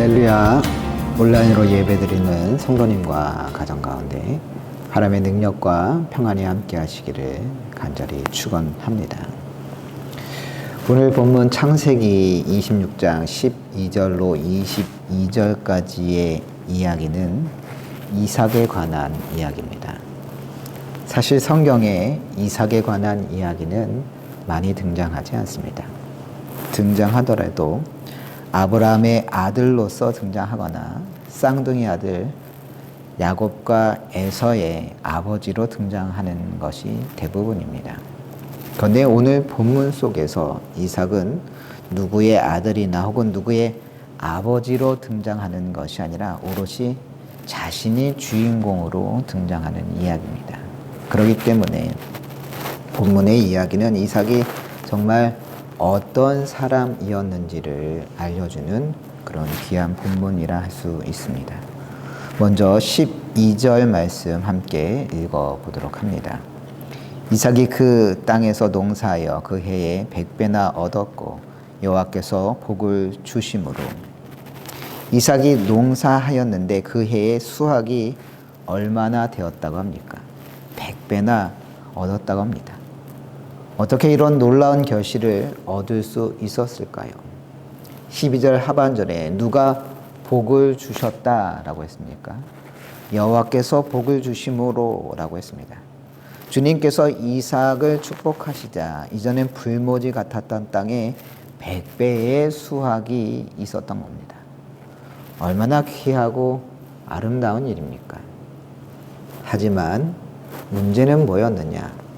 할렐루야. 온라인으로 예배드리는 성도님과 가정 가운데 하나님의 능력과 평안이 함께 하시기를 간절히 축원합니다. 오늘 본문 창세기 26장 12절로 22절까지의 이야기는 이삭에 관한 이야기입니다. 사실 성경에 이삭에 관한 이야기는 많이 등장하지 않습니다. 등장하더라도 아브라함의 아들로서 등장하거나 쌍둥이 아들 야곱과 에서의 아버지로 등장하는 것이 대부분입니다. 그런데 오늘 본문 속에서 이삭은 누구의 아들이나 혹은 누구의 아버지로 등장하는 것이 아니라 오롯이 자신이 주인공으로 등장하는 이야기입니다. 그렇기 때문에 본문의 이야기는 이삭이 정말 어떤 사람이었는지를 알려주는 그런 귀한 본문이라 할 수 있습니다. 먼저 12절 말씀 함께 읽어보도록 합니다. 이삭이 그 땅에서 농사하여 그 해에 100배나 얻었고 여호와께서 복을 주심으로. 이삭이 농사하였는데 그 해에 수확이 얼마나 되었다고 합니까? 100배나 얻었다고 합니다. 어떻게 이런 놀라운 결실을 얻을 수 있었을까요? 12절 하반절에 누가 복을 주셨다라고 했습니까? 여호와께서 복을 주심으로 라고 했습니다. 주님께서 이삭을 축복하시자 이전엔 불모지 같았던 땅에 100배의 수확이 있었던 겁니다. 얼마나 귀하고 아름다운 일입니까? 하지만 문제는 뭐였느냐?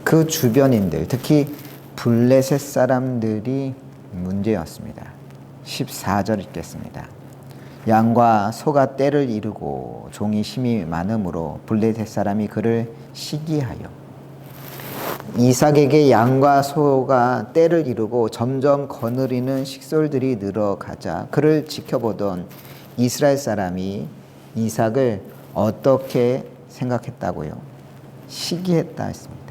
그 주변인들, 특히 블레셋 사람들이 문제였습니다. 14절 읽겠습니다. 양과 소가 떼를 이루고 종이 힘이 많으므로 블레셋 사람이 그를 시기하여. 이삭에게 양과 소가 떼를 이루고 점점 거느리는 식솔들이 늘어가자 그를 지켜보던 이스라엘 사람이 이삭을 어떻게 생각했다고요? 시기했다 했습니다.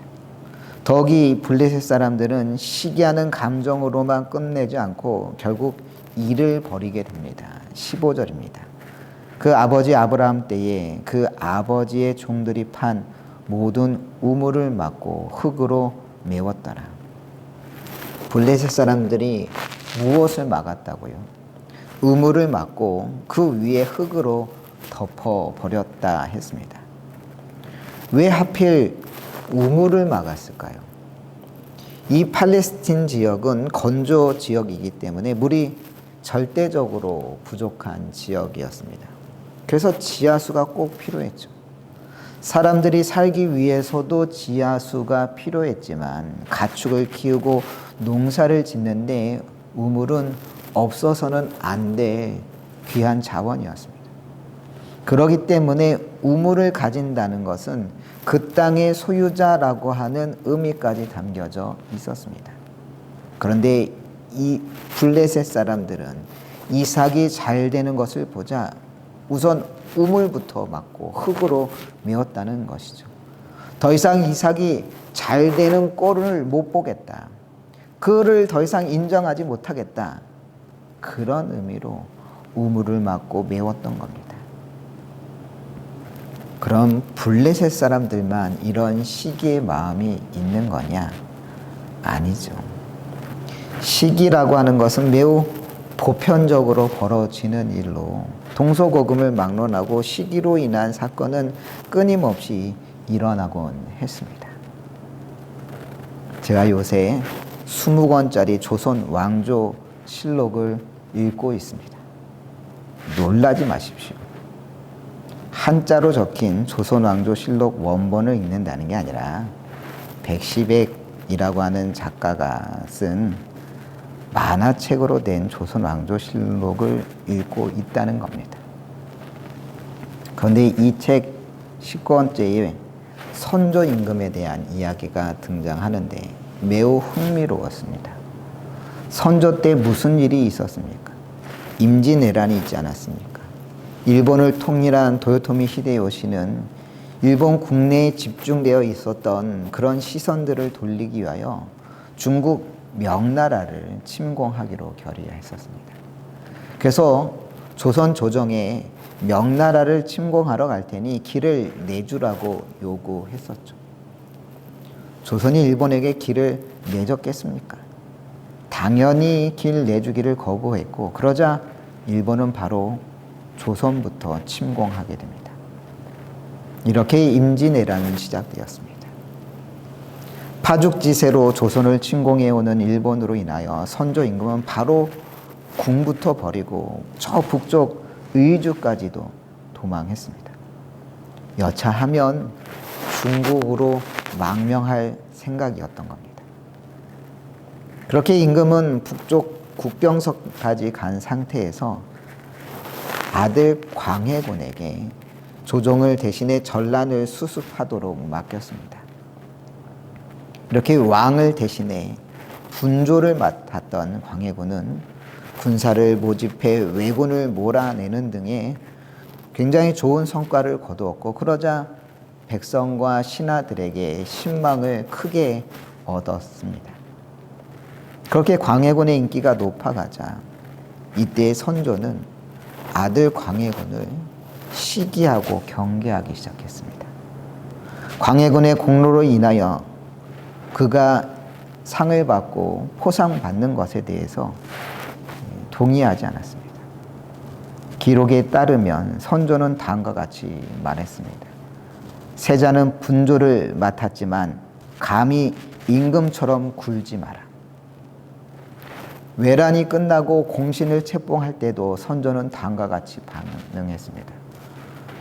더욱이 블레셋 사람들은 시기하는 감정으로만 끝내지 않고 결국 일을 벌이게 됩니다. 15절입니다. 그 아버지 아브라함 때에 그 아버지의 종들이 판 모든 우물을 막고 흙으로 메웠더라. 블레셋 사람들이 무엇을 막았다고요? 우물을 막고 그 위에 흙으로 덮어버렸다 했습니다. 왜 하필 우물을 막았을까요? 이 팔레스틴 지역은 건조 지역이기 때문에 물이 절대적으로 부족한 지역이었습니다. 그래서 지하수가 꼭 필요했죠. 사람들이 살기 위해서도 지하수가 필요했지만 가축을 키우고 농사를 짓는데 우물은 없어서는 안 될 귀한 자원이었습니다. 그렇기 때문에 우물을 가진다는 것은 그 땅의 소유자라고 하는 의미까지 담겨져 있었습니다. 그런데 이 블레셋 사람들은 이삭이 잘 되는 것을 보자 우선 우물부터 막고 흙으로 메웠다는 것이죠. 더 이상 이삭이 잘 되는 꼴을 못 보겠다. 그를 더 이상 인정하지 못하겠다. 그런 의미로 우물을 막고 메웠던 겁니다. 그럼 블레셋 사람들만 이런 시기의 마음이 있는 거냐? 아니죠. 시기라고 하는 것은 매우 보편적으로 벌어지는 일로 동서고금을 막론하고 시기로 인한 사건은 끊임없이 일어나곤 했습니다. 제가 요새 20권짜리 조선 왕조 실록을 읽고 있습니다. 놀라지 마십시오. 한자로 적힌 조선왕조실록 원본을 읽는다는 게 아니라 백시백이라고 하는 작가가 쓴 만화책으로 된 조선왕조실록을 읽고 있다는 겁니다. 그런데 이 책 19권째에 선조 임금에 대한 이야기가 등장하는데 매우 흥미로웠습니다. 선조 때 무슨 일이 있었습니까? 임진왜란이 있지 않았습니까? 일본을 통일한 도요토미 히데요시는 일본 국내에 집중되어 있었던 그런 시선들을 돌리기 위하여 중국 명나라를 침공하기로 결의했었습니다. 그래서 조선 조정에 명나라를 침공하러 갈 테니 길을 내주라고 요구했었죠. 조선이 일본에게 길을 내줬겠습니까? 당연히 길 내주기를 거부했고, 그러자 일본은 바로 조선부터 침공하게 됩니다. 이렇게 임진왜란은 시작되었습니다. 파죽지세로 조선을 침공해오는 일본으로 인하여 선조 임금은 바로 궁부터 버리고 저 북쪽 의주까지도 도망했습니다. 여차하면 중국으로 망명할 생각이었던 겁니다. 그렇게 임금은 북쪽 국병석까지 간 상태에서 아들 광해군에게 조정을 대신해 전란을 수습하도록 맡겼습니다. 이렇게 왕을 대신해 분조를 맡았던 광해군은 군사를 모집해 왜군을 몰아내는 등의 굉장히 좋은 성과를 거두었고, 그러자 백성과 신하들에게 신망을 크게 얻었습니다. 그렇게 광해군의 인기가 높아가자 이때 선조는 아들 광해군을 시기하고 경계하기 시작했습니다. 광해군의 공로로 인하여 그가 상을 받고 포상받는 것에 대해서 동의하지 않았습니다. 기록에 따르면 선조는 다음과 같이 말했습니다. 세자는 분조를 맡았지만 감히 임금처럼 굴지 마라. 외란이 끝나고 공신을 책봉할 때도 선조는 다음과 같이 반응했습니다.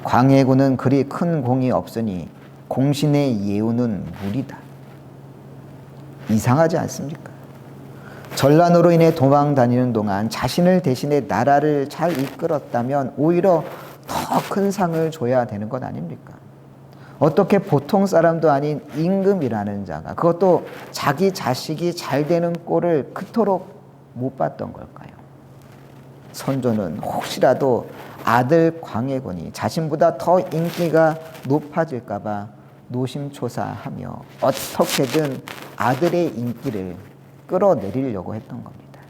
광해군은 그리 큰 공이 없으니 공신의 예우는 무리다. 이상하지 않습니까? 전란으로 인해 도망 다니는 동안 자신을 대신해 나라를 잘 이끌었다면 오히려 더 큰 상을 줘야 되는 것 아닙니까? 어떻게 보통 사람도 아닌 임금이라는 자가, 그것도 자기 자식이 잘 되는 꼴을 그토록 못 봤던 걸까요? 선조는 혹시라도 아들 광해군이 자신보다 더 인기가 높아질까 봐 노심초사하며 어떻게든 아들의 인기를 끌어내리려고 했던 겁니다.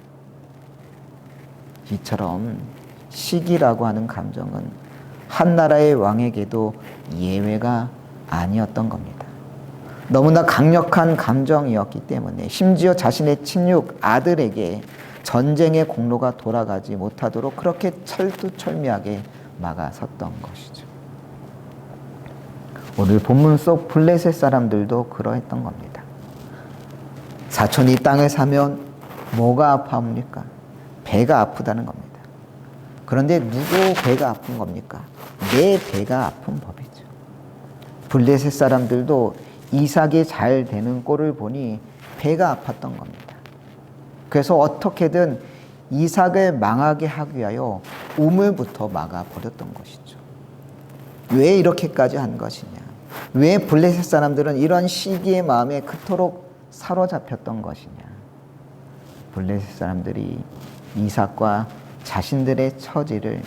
이처럼 시기라고 하는 감정은 한 나라의 왕에게도 예외가 아니었던 겁니다. 너무나 강력한 감정이었기 때문에 심지어 자신의 친육 아들에게 전쟁의 공로가 돌아가지 못하도록 그렇게 철두철미하게 막아섰던 것이죠. 오늘 본문 속 블레셋 사람들도 그러했던 겁니다. 사촌이 땅을 사면 뭐가 아파합니까? 배가 아프다는 겁니다. 그런데 누구 배가 아픈 겁니까? 내 배가 아픈 법이죠. 블레셋 사람들도 이삭이 잘 되는 꼴을 보니 배가 아팠던 겁니다. 그래서 어떻게든 이삭을 망하게 하기 위하여 우물부터 막아버렸던 것이죠. 왜 이렇게까지 한 것이냐? 왜 블레셋 사람들은 이런 시기의 마음에 그토록 사로잡혔던 것이냐? 블레셋 사람들이 이삭과 자신들의 처지를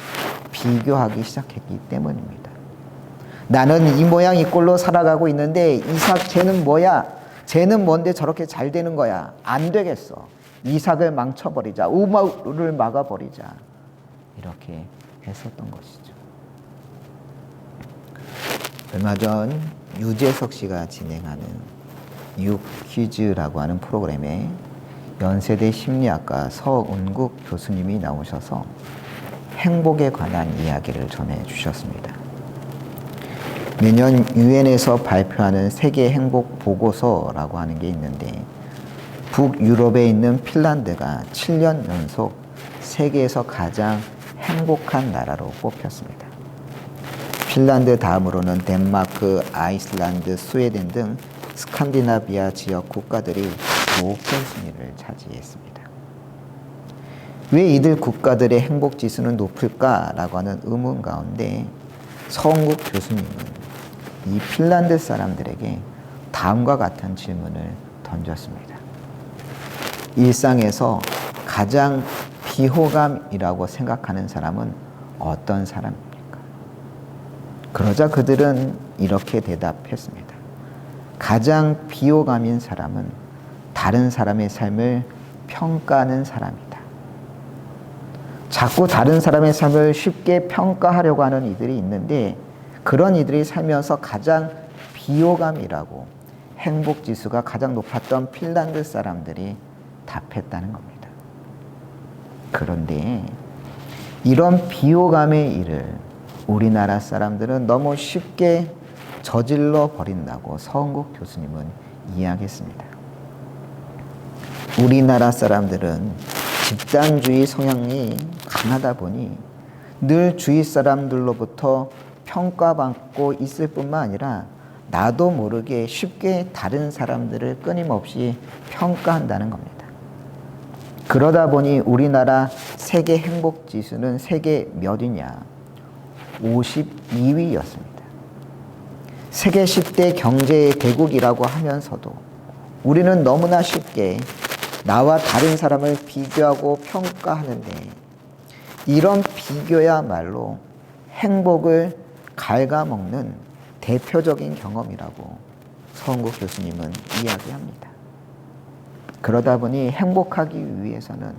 비교하기 시작했기 때문입니다. 나는 이 모양 이 꼴로 살아가고 있는데 이삭 쟤는 뭐야? 쟤는 뭔데 저렇게 잘 되는 거야? 안 되겠어. 이삭을 망쳐버리자. 우물을 막아버리자. 이렇게 했었던 것이죠. 얼마 전 유재석 씨가 진행하는 뉴퀴즈라고 하는 프로그램에 연세대 심리학과 서은국 교수님이 나오셔서 행복에 관한 이야기를 전해주셨습니다. 매년 유엔에서 발표하는 세계 행복 보고서라고 하는 게 있는데 북유럽에 있는 핀란드가 7년 연속 세계에서 가장 행복한 나라로 뽑혔습니다. 핀란드 다음으로는 덴마크, 아이슬란드, 스웨덴 등 스칸디나비아 지역 국가들이 높은 순위를 차지했습니다. 왜 이들 국가들의 행복 지수는 높을까라고 하는 의문 가운데 서은국 교수님은 이 핀란드 사람들에게 다음과 같은 질문을 던졌습니다. 일상에서 가장 비호감이라고 생각하는 사람은 어떤 사람입니까? 그러자 그들은 이렇게 대답했습니다. 가장 비호감인 사람은 다른 사람의 삶을 평가하는 사람이다. 자꾸 다른 사람의 삶을 쉽게 평가하려고 하는 이들이 있는데 그런 이들이 살면서 가장 비호감이라고 행복지수가 가장 높았던 핀란드 사람들이 답했다는 겁니다. 그런데 이런 비호감의 일을 우리나라 사람들은 너무 쉽게 저질러 버린다고 서은국 교수님은 이야기했습니다. 우리나라 사람들은 집단주의 성향이 강하다 보니 늘 주위 사람들로부터 평가받고 있을 뿐만 아니라 나도 모르게 쉽게 다른 사람들을 끊임없이 평가한다는 겁니다. 그러다 보니 우리나라 세계 행복지수는 세계 몇이냐? 52위였습니다. 세계 10대 경제 대국이라고 하면서도 우리는 너무나 쉽게 나와 다른 사람을 비교하고 평가하는데 이런 비교야말로 행복을 갉아먹는 대표적인 경험이라고 서은국 교수님은 이야기합니다. 그러다 보니 행복하기 위해서는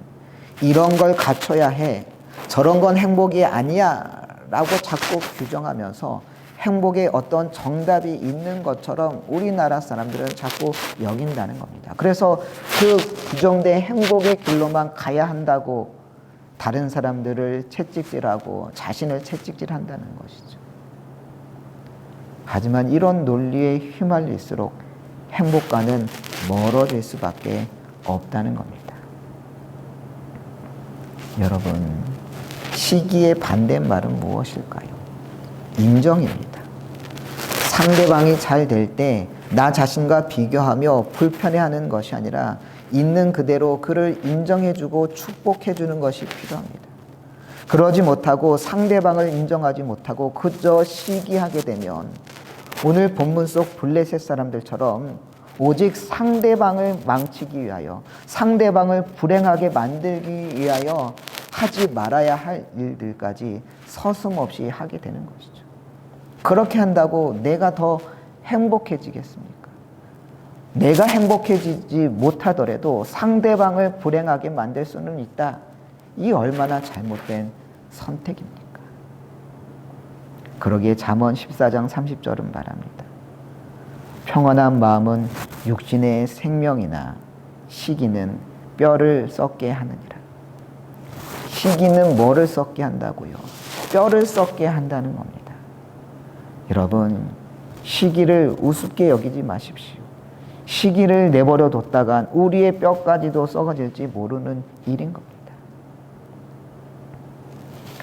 이런 걸 갖춰야 해, 저런 건 행복이 아니야 라고 자꾸 규정하면서 행복에 어떤 정답이 있는 것처럼 우리나라 사람들은 자꾸 여긴다는 겁니다. 그래서 그 규정된 행복의 길로만 가야 한다고 다른 사람들을 채찍질하고 자신을 채찍질한다는 것이죠. 하지만 이런 논리에 휘말릴수록 행복과는 멀어질 수밖에 없다는 겁니다. 여러분, 시기의 반대말은 무엇일까요? 인정입니다. 상대방이 잘 될 때 나 자신과 비교하며 불편해하는 것이 아니라 있는 그대로 그를 인정해주고 축복해주는 것이 필요합니다. 그러지 못하고 상대방을 인정하지 못하고 그저 시기하게 되면 오늘 본문 속 블레셋 사람들처럼 오직 상대방을 망치기 위하여 상대방을 불행하게 만들기 위하여 하지 말아야 할 일들까지 서슴없이 하게 되는 것이죠. 그렇게 한다고 내가 더 행복해지겠습니까? 내가 행복해지지 못하더라도 상대방을 불행하게 만들 수는 있다. 이 얼마나 잘못된 선택입니까? 그러기에 잠언 14장 30절은 말합니다. 평안한 마음은 육신의 생명이나 시기는 뼈를 썩게 하느니라. 시기는 뭐를 썩게 한다고요? 뼈를 썩게 한다는 겁니다. 여러분, 시기를 우습게 여기지 마십시오. 시기를 내버려 뒀다간 우리의 뼈까지도 썩어질지 모르는 일인 겁니다.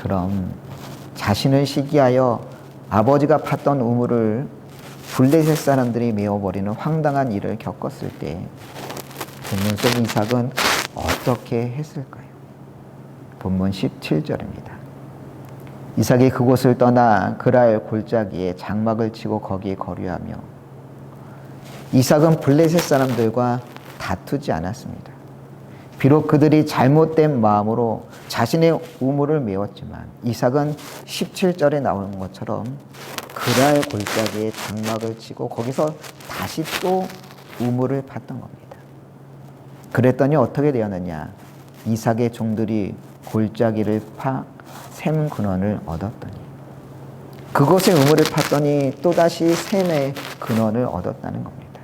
그럼 자신을 시기하여 아버지가 팠던 우물을 블레셋 사람들이 메워버리는 황당한 일을 겪었을 때 본문 속 이삭은 어떻게 했을까요? 본문 17절입니다. 이삭이 그곳을 떠나 그랄 골짜기에 장막을 치고 거기에 거류하며 이삭은 블레셋 사람들과 다투지 않았습니다. 비록 그들이 잘못된 마음으로 자신의 우물을 메웠지만 이삭은 17절에 나오는 것처럼 그랄 골짜기에 장막을 치고 거기서 다시 또 우물을 팠던 겁니다. 그랬더니 어떻게 되었느냐? 이삭의 종들이 골짜기를 파 샘 근원을 얻었더니 그곳에 우물을 팠더니 또다시 샘의 근원을 얻었다는 겁니다.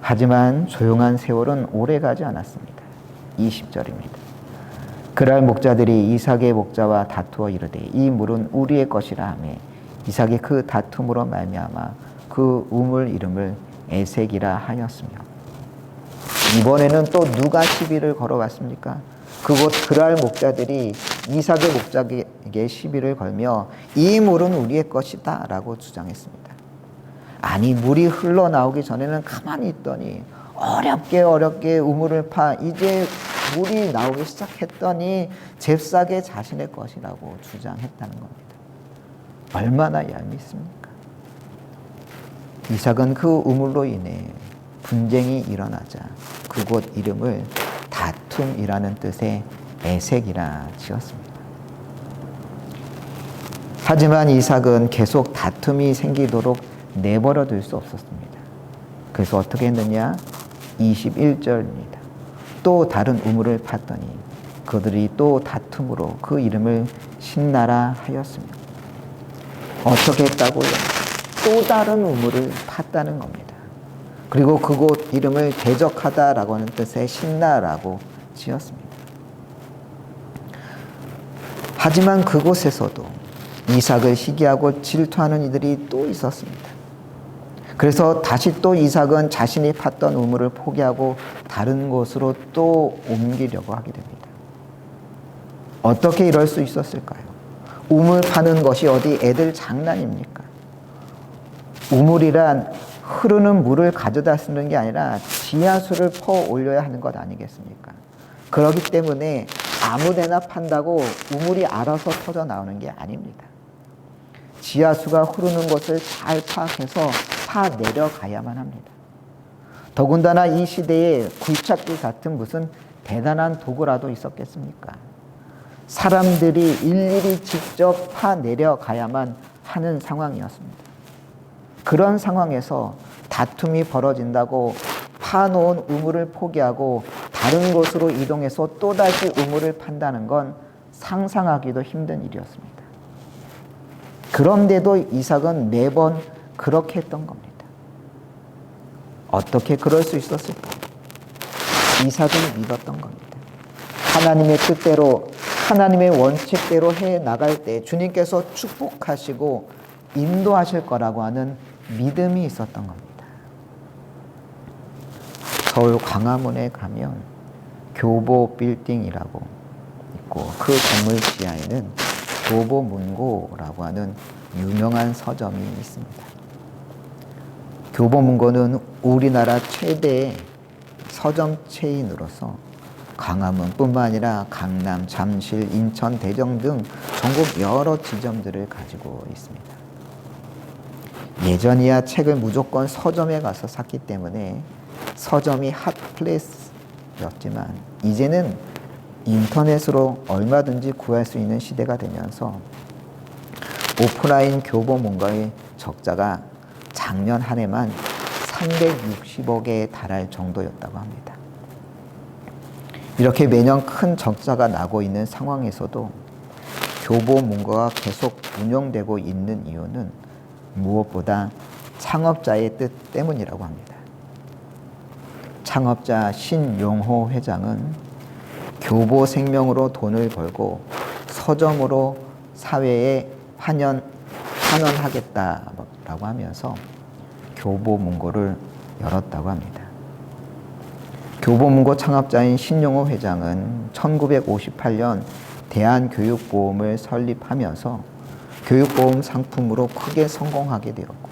하지만 조용한 세월은 오래가지 않았습니다. 20절입니다. 그랄 목자들이 이삭의 목자와 다투어 이르되 이 물은 우리의 것이라 하매 이삭이 그 다툼으로 말미암아 그 우물 이름을 에색이라 하였으며 이번에는 또 누가 시비를 걸어왔습니까? 그곳 그랄 목자들이 이삭의 목자에게 시비를 걸며 이 물은 우리의 것이다 라고 주장했습니다. 아니, 물이 흘러나오기 전에는 가만히 있더니 어렵게 우물을 파 이제 물이 나오기 시작했더니 잽싸게 자신의 것이라고 주장했다는 겁니다. 얼마나 얄밉습니까? 이삭은 그 우물로 인해 분쟁이 일어나자 그곳 이름을 다툼이라는 뜻의 에색이라 지었습니다. 하지만 이삭은 계속 다툼이 생기도록 내버려 둘 수 없었습니다. 그래서 어떻게 했느냐? 21절입니다. 또 다른 우물을 팠더니 그들이 또 다툼으로 그 이름을 신나라 하였으며 어떻게 했다고요? 또 다른 우물을 팠다는 겁니다. 그리고 그곳 이름을 대적하다라고 하는 뜻의 신나라고 지었습니다. 하지만 그곳에서도 이삭을 시기하고 질투하는 이들이 또 있었습니다. 그래서 다시 또 이삭은 자신이 팠던 우물을 포기하고 다른 곳으로 또 옮기려고 하게 됩니다. 어떻게 이럴 수 있었을까요? 우물 파는 것이 어디 애들 장난입니까? 우물이란 흐르는 물을 가져다 쓰는 게 아니라 지하수를 퍼 올려야 하는 것 아니겠습니까? 그렇기 때문에 아무데나 판다고 우물이 알아서 터져 나오는 게 아닙니다. 지하수가 흐르는 곳을 잘 파악해서 파 내려가야만 합니다. 더군다나 이 시대에 굴착기 같은 무슨 대단한 도구라도 있었겠습니까? 사람들이 일일이 직접 파 내려가야만 하는 상황이었습니다. 그런 상황에서 다툼이 벌어진다고 파놓은 우물을 포기하고 다른 곳으로 이동해서 또다시 우물을 판다는 건 상상하기도 힘든 일이었습니다. 그런데도 이삭은 매번 그렇게 했던 겁니다. 어떻게 그럴 수 있었을까? 이삭은 믿었던 겁니다. 하나님의 뜻대로, 하나님의 원칙대로 해 나갈 때 주님께서 축복하시고 인도하실 거라고 하는 믿음이 있었던 겁니다. 서울 광화문에 가면 교보 빌딩이라고 있고 그 건물 지하에는 교보문고라고 하는 유명한 서점이 있습니다. 교보문고는 우리나라 최대의 서점 체인으로서 광화문뿐만 아니라 강남, 잠실, 인천, 대전 등 전국 여러 지점들을 가지고 있습니다. 예전이야 책을 무조건 서점에 가서 샀기 때문에 서점이 핫플레이스였지만 이제는 인터넷으로 얼마든지 구할 수 있는 시대가 되면서 오프라인 교보문고의 적자가 작년 한 해만 360억에 달할 정도였다고 합니다. 이렇게 매년 큰 적자가 나고 있는 상황에서도 교보문고가 계속 운영되고 있는 이유는 무엇보다 창업자의 뜻 때문이라고 합니다. 창업자 신용호 회장은 교보생명으로 돈을 벌고 서점으로 사회에 환원하겠다라고 하면서 교보문고를 열었다고 합니다. 교보문고 창업자인 신용호 회장은 1958년 대한교육보험을 설립하면서 교육보험 상품으로 크게 성공하게 되었고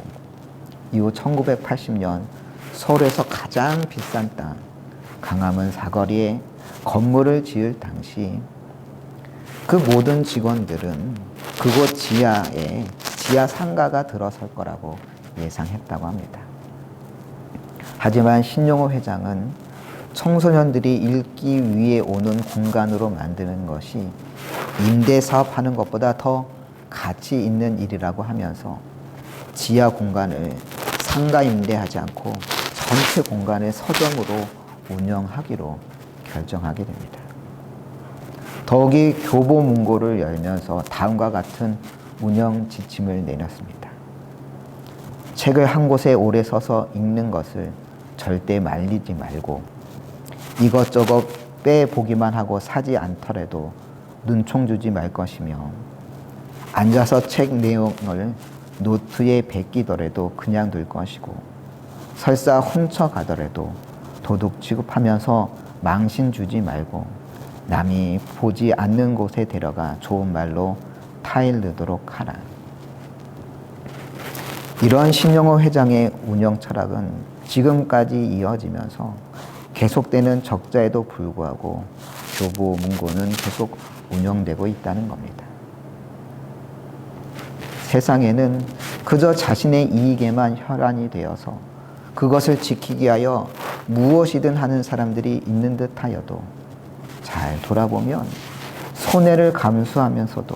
이후 1980년 서울에서 가장 비싼 땅 강화문 사거리에 건물을 지을 당시 그 모든 직원들은 그곳 지하에 지하 상가가 들어설 거라고 예상했다고 합니다. 하지만 신용호 회장은 청소년들이 읽기 위해 오는 공간으로 만드는 것이 임대 사업하는 것보다 더 가치 있는 일이라고 하면서 지하 공간을 상가 임대하지 않고 전체 공간을 서점으로 운영하기로 결정하게 됩니다. 더욱이 교보문고를 열면서 다음과 같은 운영 지침을 내렸습니다. 책을 한 곳에 오래 서서 읽는 것을 절대 말리지 말고 이것저것 빼보기만 하고 사지 않더라도 눈총 주지 말 것이며 앉아서 책 내용을 노트에 베끼더라도 그냥 둘 것이고 설사 훔쳐가더라도 도둑 취급하면서 망신 주지 말고 남이 보지 않는 곳에 데려가 좋은 말로 타일르도록 하라. 이런 신용호 회장의 운영 철학은 지금까지 이어지면서 계속되는 적자에도 불구하고 교보문고는 계속 운영되고 있다는 겁니다. 세상에는 그저 자신의 이익에만 혈안이 되어서 그것을 지키기 위하여 무엇이든 하는 사람들이 있는 듯 하여도 잘 돌아보면 손해를 감수하면서도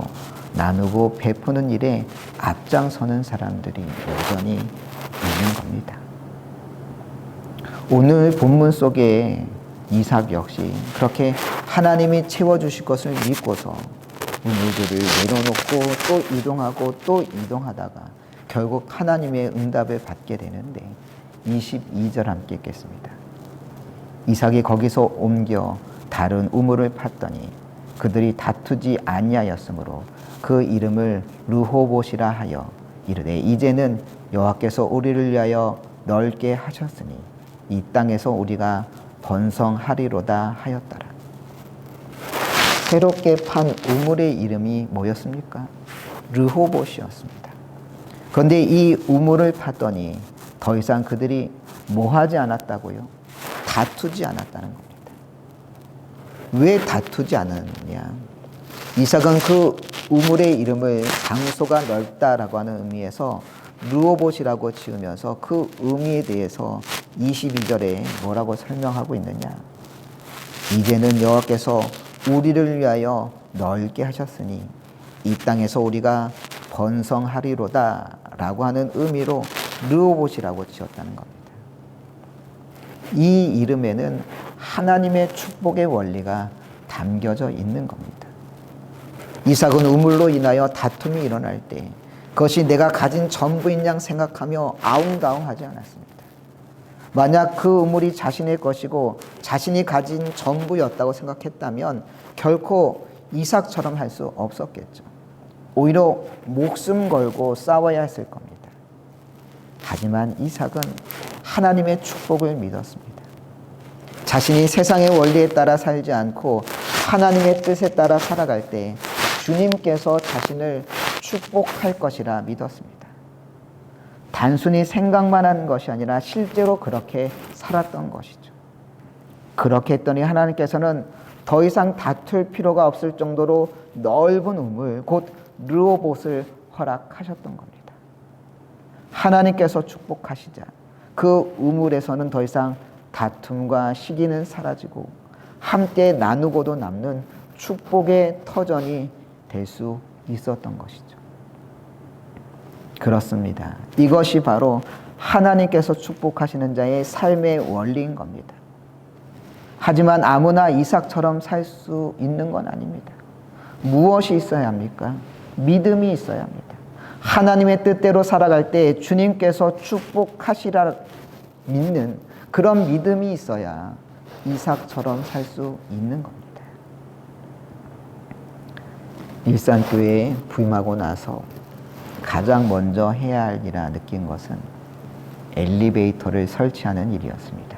나누고 베푸는 일에 앞장서는 사람들이 여전히 있는 겁니다. 오늘 본문 속에 이삭 역시 그렇게 하나님이 채워주실 것을 믿고서 우물들을 내려놓고 또 이동하고 또 이동하다가 결국 하나님의 응답을 받게 되는데 22절 함께 읽겠습니다. 이삭이 거기서 옮겨 다른 우물을 팠더니 그들이 다투지 아니하였으므로 그 이름을 르호봇이라 하여 이르되 이제는 여호와께서 우리를 위하여 넓게 하셨으니 이 땅에서 우리가 번성하리로다 하였더라. 새롭게 판 우물의 이름이 뭐였습니까? 르호봇이었습니다. 그런데 이 우물을 팠더니 더 이상 그들이 뭐하지 않았다고요? 다투지 않았다는 겁니다. 왜 다투지 않았느냐? 이삭은 그 우물의 이름을 장소가 넓다라고 하는 의미에서 르호봇이라고 지으면서 그 의미에 대해서 22절에 뭐라고 설명하고 있느냐? 이제는 여호와께서 우리를 위하여 넓게 하셨으니 이 땅에서 우리가 번성하리로다 라고 하는 의미로 르호봇이라고 지었다는 겁니다. 이 이름에는 하나님의 축복의 원리가 담겨져 있는 겁니다. 이삭은 우물로 인하여 다툼이 일어날 때 그것이 내가 가진 전부인 양 생각하며 아웅다웅하지 않았습니다. 만약 그 우물이 자신의 것이고 자신이 가진 전부였다고 생각했다면 결코 이삭처럼 할 수 없었겠죠. 오히려 목숨 걸고 싸워야 했을 겁니다. 하지만 이삭은 하나님의 축복을 믿었습니다. 자신이 세상의 원리에 따라 살지 않고 하나님의 뜻에 따라 살아갈 때 주님께서 자신을 축복할 것이라 믿었습니다. 단순히 생각만 하는 것이 아니라 실제로 그렇게 살았던 것이죠. 그렇게 했더니 하나님께서는 더 이상 다툴 필요가 없을 정도로 넓은 우물, 곧 르호봇을 허락하셨던 겁니다. 하나님께서 축복하시자 그 우물에서는 더 이상 다툼과 시기는 사라지고 함께 나누고도 남는 축복의 터전이 될 수 있었던 것이죠. 그렇습니다. 이것이 바로 하나님께서 축복하시는 자의 삶의 원리인 겁니다. 하지만 아무나 이삭처럼 살 수 있는 건 아닙니다. 무엇이 있어야 합니까? 믿음이 있어야 합니다. 하나님의 뜻대로 살아갈 때 주님께서 축복하시라 믿는 그런 믿음이 있어야 이삭처럼 살 수 있는 겁니다. 일산교회에 부임하고 나서 가장 먼저 해야 할 일이라 느낀 것은 엘리베이터를 설치하는 일이었습니다.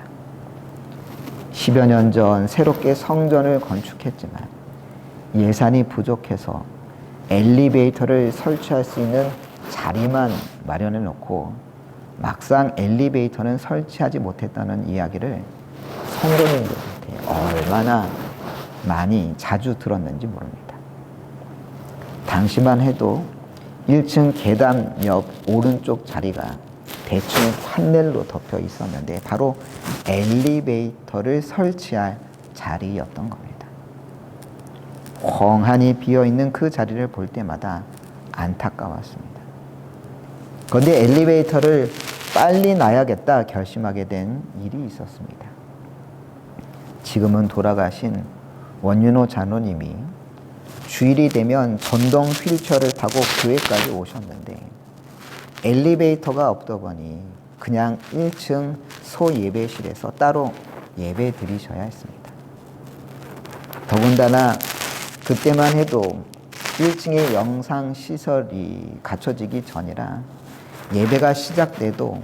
10여 년 전 새롭게 성전을 건축했지만 예산이 부족해서 엘리베이터를 설치할 수 있는 자리만 마련해 놓고 막상 엘리베이터는 설치하지 못했다는 이야기를 성도님들한테 얼마나 많이 자주 들었는지 모릅니다. 당시만 해도 1층 계단 옆 오른쪽 자리가 대충 판넬로 덮여 있었는데 바로 엘리베이터를 설치할 자리였던 겁니다. 엉하니 비어있는 그 자리를 볼 때마다 안타까웠습니다. 그런데 엘리베이터를 빨리 놔야겠다 결심하게 된 일이 있었습니다. 지금은 돌아가신 원윤호 장로님이 주일이 되면 전동 휠체어를 타고 교회까지 오셨는데 엘리베이터가 없다 보니 그냥 1층 소예배실에서 따로 예배 드리셔야 했습니다. 더군다나 그때만 해도 1층에 영상 시설이 갖춰지기 전이라 예배가 시작돼도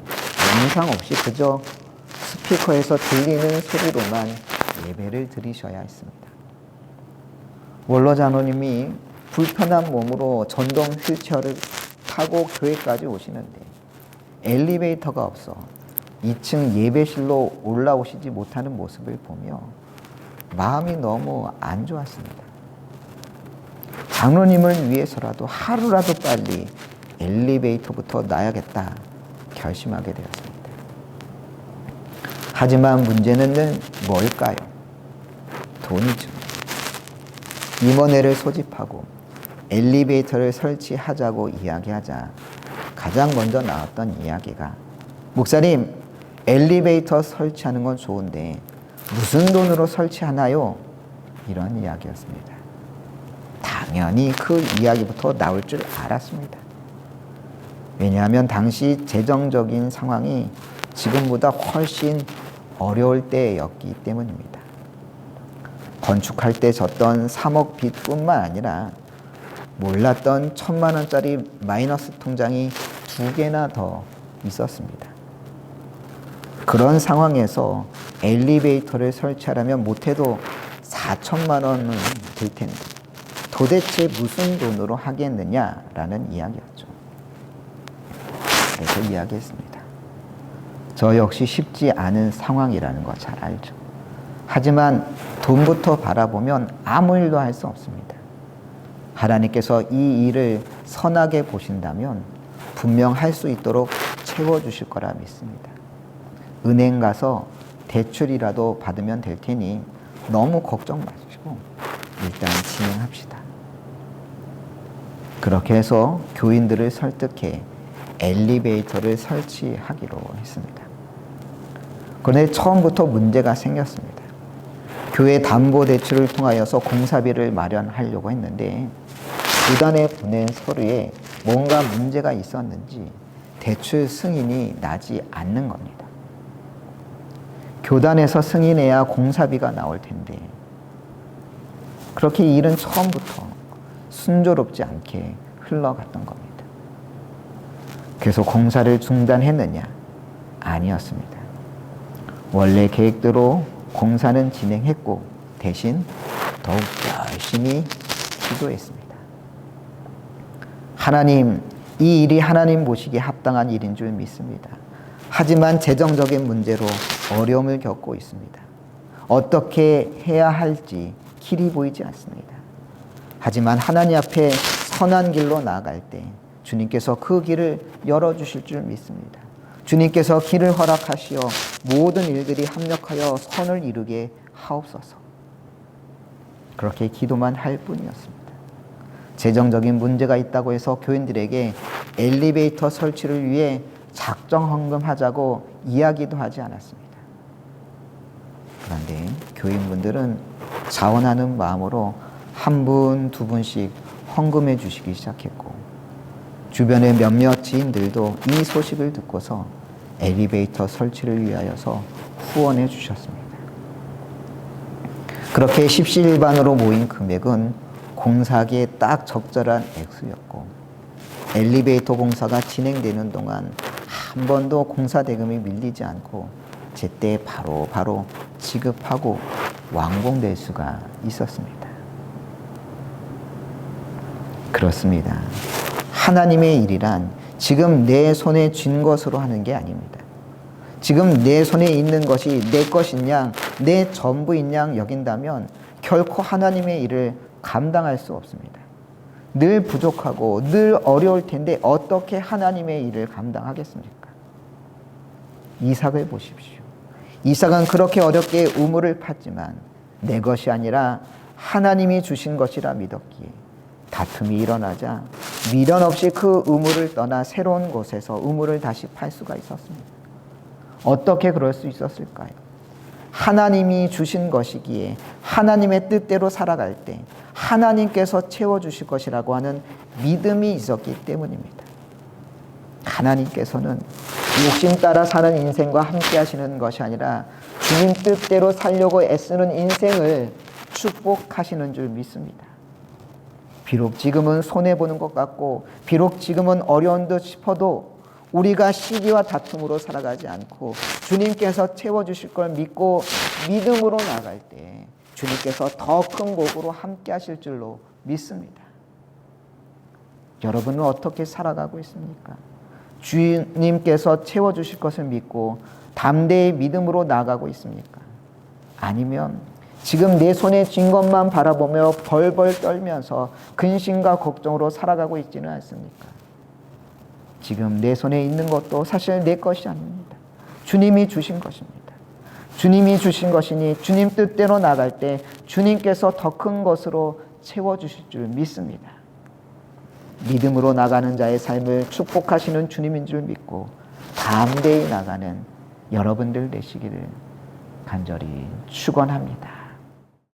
영상 없이 그저 스피커에서 들리는 소리로만 예배를 드리셔야 했습니다. 원로 장로님이 불편한 몸으로 전동 휠체어를 타고 교회까지 오시는데 엘리베이터가 없어 2층 예배실로 올라오시지 못하는 모습을 보며 마음이 너무 안 좋았습니다. 장로님을 위해서라도 하루라도 빨리 엘리베이터부터 놔야겠다 결심하게 되었습니다. 하지만 문제는 뭘까요? 돈이죠. 임원회를 소집하고 엘리베이터를 설치하자고 이야기하자 가장 먼저 나왔던 이야기가 목사님, 엘리베이터 설치하는 건 좋은데 무슨 돈으로 설치하나요? 이런 이야기였습니다. 당연히 그 이야기부터 나올 줄 알았습니다. 왜냐하면 당시 재정적인 상황이 지금보다 훨씬 어려울 때였기 때문입니다. 건축할 때 졌던 3억 빚뿐만 아니라 몰랐던 1,000만 원짜리 마이너스 통장이 2개나 더 있었습니다. 그런 상황에서 엘리베이터를 설치하려면 못해도 4천만 원은 들 텐데 도대체 무슨 돈으로 하겠느냐라는 이야기였죠. 그래서 이야기했습니다. 저 역시 쉽지 않은 상황이라는 거 잘 알죠. 하지만 돈부터 바라보면 아무 일도 할 수 없습니다. 하나님께서 이 일을 선하게 보신다면 분명 할 수 있도록 채워주실 거라 믿습니다. 은행 가서 대출이라도 받으면 될 테니 너무 걱정 마시고 일단 진행합시다. 그렇게 해서 교인들을 설득해 엘리베이터를 설치하기로 했습니다. 그런데 처음부터 문제가 생겼습니다. 교회 담보대출을 통하여서 공사비를 마련하려고 했는데 교단에 보낸 서류에 뭔가 문제가 있었는지 대출 승인이 나지 않는 겁니다. 교단에서 승인해야 공사비가 나올 텐데 그렇게 일은 처음부터 순조롭지 않게 흘러갔던 겁니다. 그래서 공사를 중단했느냐? 아니었습니다. 원래 계획대로 공사는 진행했고 대신 더욱 열심히 기도했습니다. 하나님, 이 일이 하나님 보시기에 합당한 일인 줄 믿습니다. 하지만 재정적인 문제로 어려움을 겪고 있습니다. 어떻게 해야 할지 길이 보이지 않습니다. 하지만 하나님 앞에 선한 길로 나아갈 때 주님께서 그 길을 열어주실 줄 믿습니다. 주님께서 길을 허락하시어 모든 일들이 합력하여 선을 이루게 하옵소서. 그렇게 기도만 할 뿐이었습니다. 재정적인 문제가 있다고 해서 교인들에게 엘리베이터 설치를 위해 작정 헌금하자고 이야기도 하지 않았습니다. 그런데 교인분들은 자원하는 마음으로 한 분, 두 분씩 헌금해 주시기 시작했고 주변의 몇몇 지인들도 이 소식을 듣고서 엘리베이터 설치를 위하여서 후원해 주셨습니다. 그렇게 십시일반으로 모인 금액은 공사하기에 딱 적절한 액수였고 엘리베이터 공사가 진행되는 동안 한 번도 공사 대금이 밀리지 않고 제때 바로 지급하고 완공될 수가 있었습니다. 그렇습니다. 하나님의 일이란 지금 내 손에 쥔 것으로 하는 게 아닙니다. 지금 내 손에 있는 것이 내 것인 양, 내 전부인 양 여긴다면 결코 하나님의 일을 감당할 수 없습니다. 늘 부족하고 늘 어려울 텐데 어떻게 하나님의 일을 감당하겠습니까? 이삭을 보십시오. 이삭은 그렇게 어렵게 우물을 팠지만 내 것이 아니라 하나님이 주신 것이라 믿었기에 다툼이 일어나자 미련 없이 그 우물을 떠나 새로운 곳에서 우물을 다시 팔 수가 있었습니다. 어떻게 그럴 수 있었을까요? 하나님이 주신 것이기에 하나님의 뜻대로 살아갈 때 하나님께서 채워주실 것이라고 하는 믿음이 있었기 때문입니다. 하나님께서는 욕심 따라 사는 인생과 함께 하시는 것이 아니라 주님 뜻대로 살려고 애쓰는 인생을 축복하시는 줄 믿습니다. 비록 지금은 손해보는 것 같고 비록 지금은 어려운 듯 싶어도 우리가 시기와 다툼으로 살아가지 않고 주님께서 채워주실 걸 믿고 믿음으로 나갈 때 주님께서 더 큰 복으로 함께 하실 줄로 믿습니다. 여러분은 어떻게 살아가고 있습니까? 주님께서 채워주실 것을 믿고 담대히 믿음으로 나아가고 있습니까? 아니면 지금 내 손에 쥔 것만 바라보며 벌벌 떨면서 근심과 걱정으로 살아가고 있지는 않습니까? 지금 내 손에 있는 것도 사실 내 것이 아닙니다. 주님이 주신 것입니다. 주님이 주신 것이니 주님 뜻대로 나갈 때 주님께서 더 큰 것으로 채워주실 줄 믿습니다. 믿음으로 나가는 자의 삶을 축복하시는 주님인 줄 믿고 담대히 나가는 여러분들 되시기를 간절히 축원합니다.